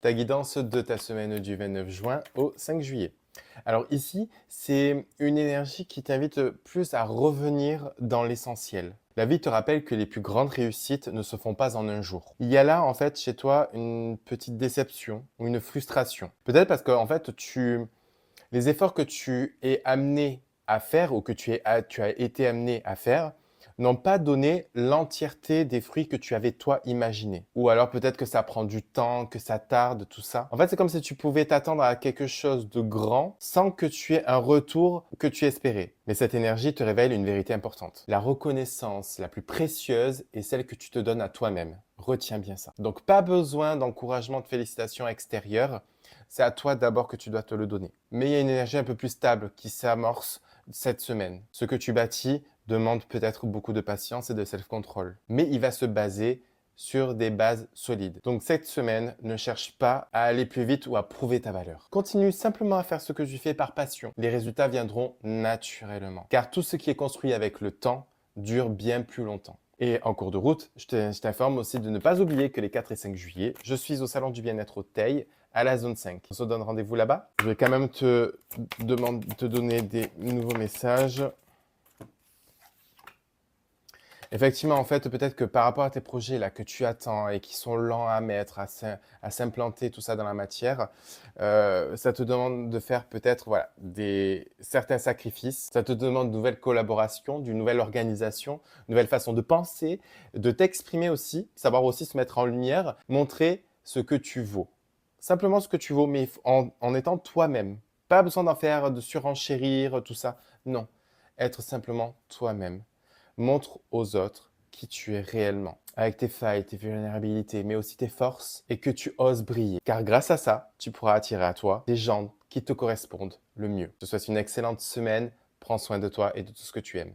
Ta guidance de ta semaine du 29 juin au 5 juillet. Alors ici, c'est une énergie qui t'invite plus à revenir dans l'essentiel. La vie te rappelle que les plus grandes réussites ne se font pas en un jour. Il y a là, en fait, chez toi, une petite déception ou une frustration. Peut-être parce que, en fait, les efforts que tu es amené à faire ou que tu as été amené à faire n'ont pas donné l'entièreté des fruits que tu avais toi imaginé. Ou alors peut-être que ça prend du temps, que ça tarde, tout ça. En fait, c'est comme si tu pouvais t'attendre à quelque chose de grand sans que tu aies un retour que tu espérais. Mais cette énergie te révèle une vérité importante. La reconnaissance la plus précieuse est celle que tu te donnes à toi-même. Retiens bien ça. Donc, pas besoin d'encouragement, de félicitations extérieures. C'est à toi d'abord que tu dois te le donner. Mais il y a une énergie un peu plus stable qui s'amorce cette semaine. Ce que tu bâtis demande peut-être beaucoup de patience et de self-control. Mais il va se baser sur des bases solides. Donc cette semaine, ne cherche pas à aller plus vite ou à prouver ta valeur. Continue simplement à faire ce que tu fais par passion. Les résultats viendront naturellement. Car tout ce qui est construit avec le temps dure bien plus longtemps. Et en cours de route, je t'informe aussi de ne pas oublier que les 4 et 5 juillet, je suis au Salon du Bien-être au Teil, à la zone 5. On se donne rendez-vous là-bas. Je vais quand même te donner des nouveaux messages. Effectivement, en fait, peut-être que par rapport à tes projets là que tu attends et qui sont lents à mettre, à s'implanter, tout ça dans la matière, ça te demande de faire peut-être voilà, certains sacrifices. Ça te demande de nouvelles collaborations, d'une nouvelle organisation, une nouvelle façon de penser, de t'exprimer aussi, savoir aussi se mettre en lumière, montrer ce que tu vaux. Simplement ce que tu vaux, mais en étant toi-même. Pas besoin d'en faire, de surenchérir, tout ça. Non, être simplement toi-même. Montre aux autres qui tu es réellement, avec tes failles, tes vulnérabilités, mais aussi tes forces, et que tu oses briller. Car grâce à ça, tu pourras attirer à toi des gens qui te correspondent le mieux. Que ce soit une excellente semaine, prends soin de toi et de tout ce que tu aimes.